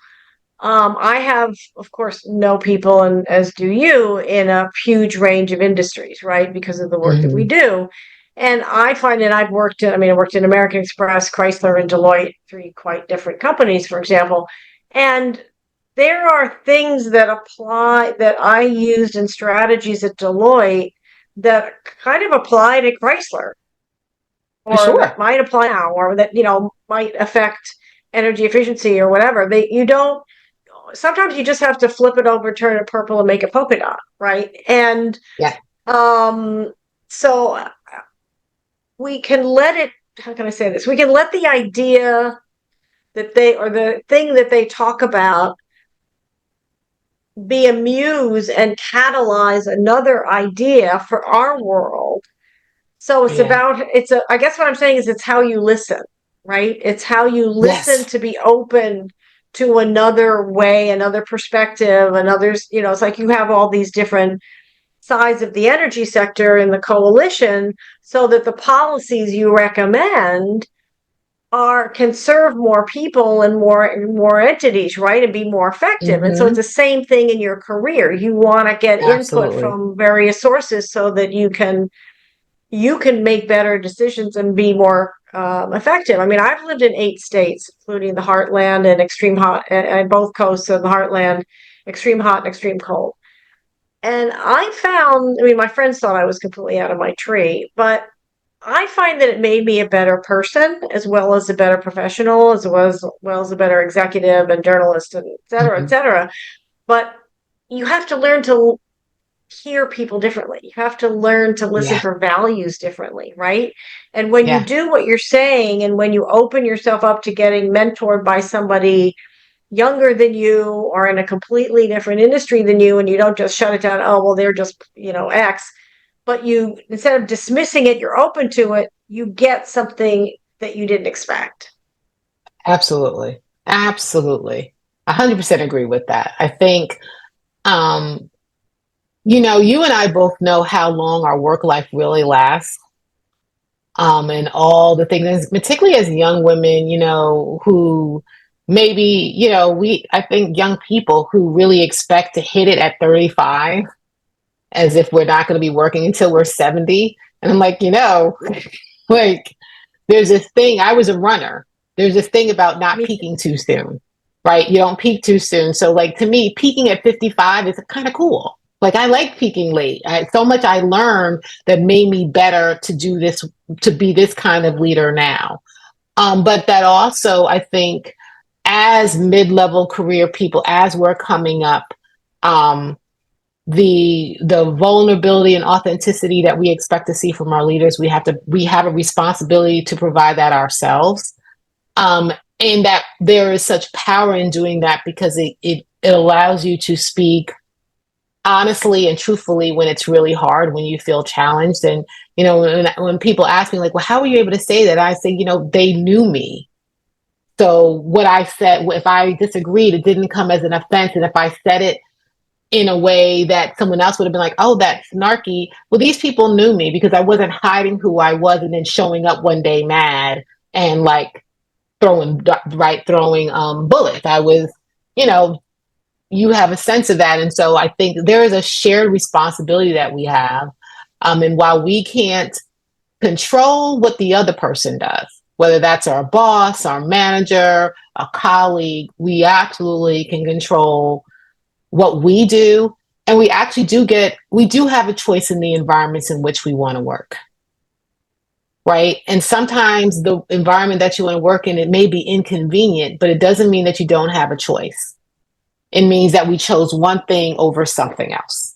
I have, of course, know people, and as do you, in a huge range of industries, right? Because of the work that we Mm-hmm. do. And I find that I worked in American Express, Chrysler, and Deloitte, three quite different companies, for example. And there are things that I used in strategies at Deloitte that kind of apply to Chrysler, For or that sure. might apply now, or that might affect energy efficiency or whatever. They you don't Sometimes you just have to flip it over, turn it purple, and make a polka dot, right? And Yeah. um so we can let it how can I say this? We can let the idea that they or the thing that they talk about be a muse and catalyze another idea for our world. So Yeah. I guess what I'm saying is it's how you listen, right? It's how you listen Yes. to be open to another way, another perspective, another's, it's like you have all these different sides of the energy sector in the coalition so that the policies you recommend are can serve more people and more entities, right, and be more effective. And so it's Hmm. the same thing in your career. You want to get input Absolutely. from various sources so that you can make better decisions and be more effective. I mean, I've lived in 8 states, including the heartland and extreme hot, and both coasts of the heartland, extreme hot and extreme cold. And I found, I mean, my friends thought I was completely out of my tree, but I find that it made me a better person, as well as a better professional, as well as a better executive and journalist, and et cetera, et Hmm. cetera. But you have to learn to hear people differently. You have to learn to listen Yeah. for values differently, right? And when you Yeah. do what you're saying, and when you open yourself up to getting mentored by somebody younger than you or in a completely different industry than you, and you don't just shut it down, oh, well, they're just, X, but you, instead of dismissing it, you're open to it, you get something that you didn't expect. Absolutely. Absolutely. 100% agree with that. I think, um, you and I both know how long our work life really lasts. And all the things, particularly as young women, who maybe, I think young people who really expect to hit it at 35 as if we're not going to be working until we're 70. And I'm like, like there's this thing, I was a runner. There's this thing about not Me too. peaking too soon, right? You don't peak too soon. So, like, to me, peaking at 55 is kind of cool. Like, I like peaking late. So much I learned that made me better to do this, to be this kind of leader now. But that also, I think, as mid-level career people, as we're coming up, um, the vulnerability and authenticity that we expect to see from our leaders, we have a responsibility to provide that ourselves. um, and that there is such power in doing that because it allows you to speak honestly and truthfully when it's really hard, when you feel challenged. And when people ask me, like, well, how were you able to say that, I say, they knew me. So what I said, if I disagreed, it didn't come as an offense. And if I said it in a way that someone else would have been like, oh, that's snarky. Well, these people knew me because I wasn't hiding who I was and then showing up one day mad and like throwing bullets. I was, you know, you have a sense of that. And so I think there is a shared responsibility that we have. And while we can't control what the other person does, whether that's our boss, our manager, a colleague, we absolutely can control what we do. And we do have a choice in the environments in which we want to work. Right. And sometimes the environment that you want to work in, it may be inconvenient, but it doesn't mean that you don't have a choice. It means that we chose one thing over something else.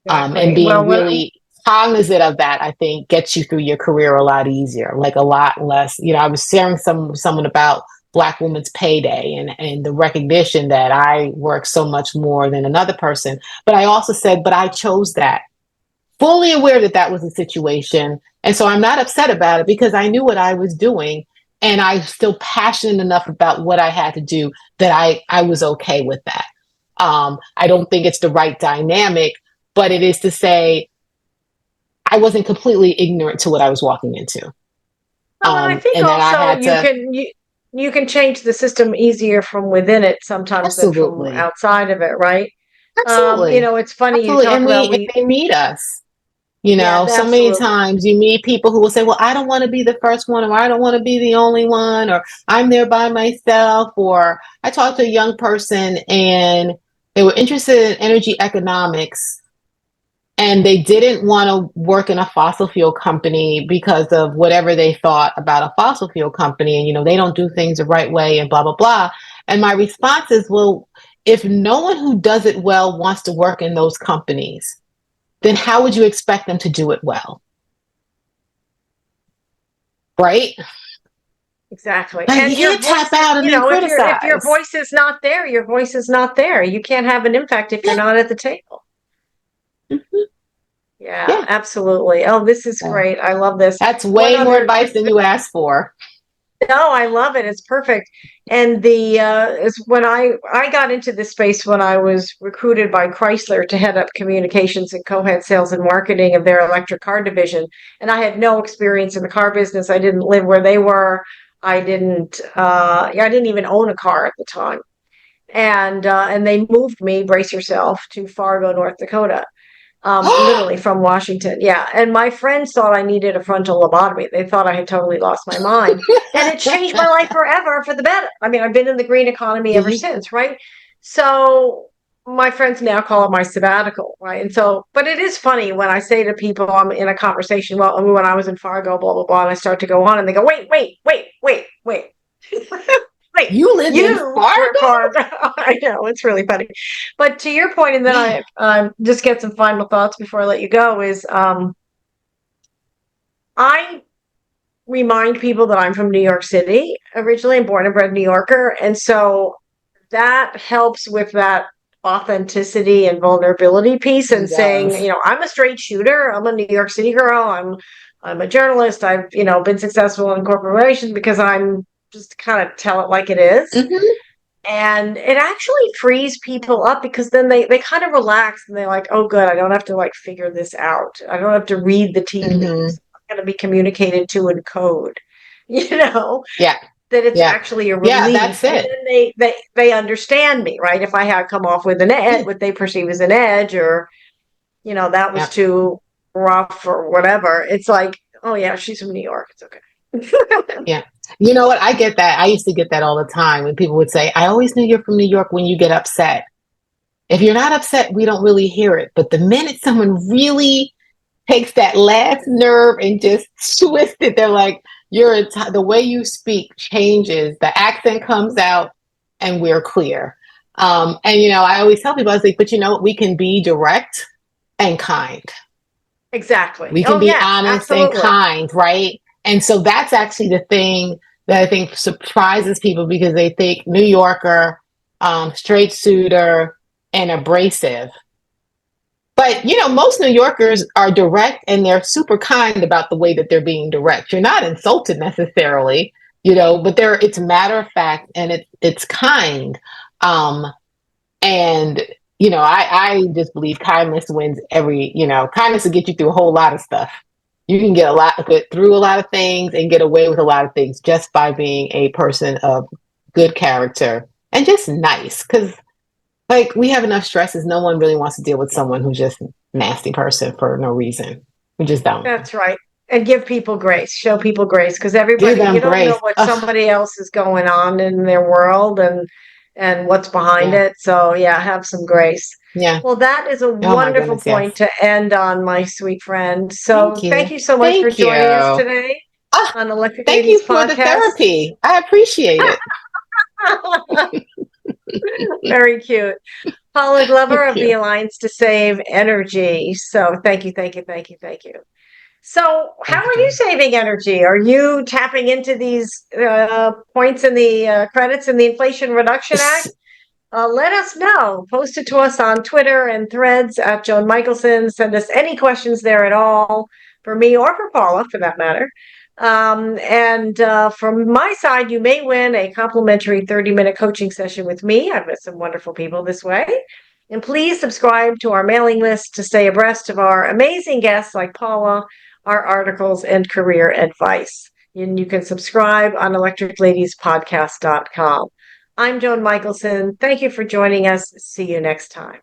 And Exactly. being Well, really cognizant of that, I think, gets you through your career a lot easier, like a lot less. I was sharing someone about Black Women's Payday and the recognition that I work so much more than another person. But I also said, but I chose that, fully aware that that was the situation. And so I'm not upset about it because I knew what I was doing. And I'm still passionate enough about what I had to do that I was okay with that. I don't think it's the right dynamic, but it is to say I wasn't completely ignorant to what I was walking into. well, and I think And that I also had to you can change the system easier from within it sometimes than from absolutely, outside of it, right? absolutely, It's funny you absolutely. talk And about they need us. yeah, So many absolutely. times you meet people who will say, well, I don't want to be the first one, or I don't want to be the only one, or I'm there by myself. Or I talked to a young person and they were interested in energy economics and they didn't want to work in a fossil fuel company because of whatever they thought about a fossil fuel company. And, they don't do things the right way and blah, blah, blah. And my response is, well, if no one who does it well wants to work in those companies, then how would you expect them to do it well? right? Exactly. Like you And your can't tap voice, out and then if your criticize. voice is not there, your voice is not there. You can't have an impact if you're Yeah, not at the table. mhm, Yeah, yeah. absolutely. Oh, this is So great. I love this. that's One way more other advice than you asked for. No, I love it. It's perfect. And the is when I got into this space when I was recruited by Chrysler to head up communications and co-head sales and marketing of their electric car division. And I had no experience in the car business. I didn't live where they were. I didn't even own a car at the time. And they moved me, brace yourself, to Fargo, North Dakota, literally from Washington. Yeah. And my friends thought I needed a frontal lobotomy. They thought I had totally lost my mind. And it changed my life forever for the better. I mean, I've been in the green economy Do ever you? since, right? So my friends now call it my sabbatical, right? And so, but it is funny when I say to people, I'm in a conversation, well, when I was in Fargo, blah, blah, blah, and I start to go on and they go, wait. Wait, You live in you were Fargo? part. I know it's really funny, but to your point, and then Man. I just get some final thoughts before I let you go. Is I remind people that I'm from New York City originally, I'm born and bred New Yorker, and so that helps with that authenticity and vulnerability piece. And It saying, does. I'm a straight shooter. I'm a New York City girl. I'm a journalist. I've been successful in corporate relations because I'm just kind of tell it like it is. Hmm. And it actually frees people up because then they kind of relax and they're like, oh good, I don't have to like figure this out, I don't have to read the tea Hmm. leaves, I'm going to be communicated to in code, you know Yeah. that it's Yeah. actually a Yeah, relief. that's And it. then they understand me, right? If I had come off with an edge, Yeah. what they perceive as an edge, or that was Yeah. too rough or whatever, it's like, oh yeah, she's from New York, it's okay. Yeah. You know what? I get that. I used to get that all the time when people would say, I always knew you're from New York when you get upset. If you're not upset, we don't really hear it. But the minute someone really takes that last nerve and just twists it, they're like, the way you speak changes, the accent comes out, and we're clear. And, I always tell people, I was like, but you know what? We can be direct and kind. Exactly. We can Oh be yeah, honest and absolutely. kind, right? And so that's actually the thing that I think surprises people because they think New Yorker, straight suitor, and abrasive. But most New Yorkers are direct and they're super kind about the way that they're being direct. You're not insulted necessarily, but it's matter of fact and it's kind. Um, and I just believe kindness wins kindness will get you through a whole lot of stuff. You can get through a lot of things and get away with a lot of things just by being a person of good character and just nice. Because like we have enough stresses, no one really wants to deal with someone who's just a nasty person for no reason. We just don't. That's right. And give people grace, show people grace, because Give everybody, you them don't know grace. what Ugh, somebody else is going on in their world, and what's behind yeah, it. So yeah, have some grace. yeah. Well, that is a Oh my wonderful goodness, yes. point to end on, my sweet friend. Thank So thank you. you so much for Thank you. joining us today Ah, on Electric thank Ladies you for the Podcast. therapy. I appreciate it. Very cute. Paula Glover Thank of the you. Alliance to Save Energy. So thank you. So, how Thank you, are you John. saving energy? Are you tapping into these points in the credits in the Inflation Reduction Act? Let us know. Post it to us on Twitter and threads at Joan Michelson. Send us any questions there at all for me or for Paula, for that matter. And from my side, you may win a complimentary 30-minute coaching session with me. I've met some wonderful people this way. And please subscribe to our mailing list to stay abreast of our amazing guests like Paula, our articles, and career advice. And you can subscribe on electricladiespodcast.com. I'm Joan Michelson. Thank you for joining us. See you next time.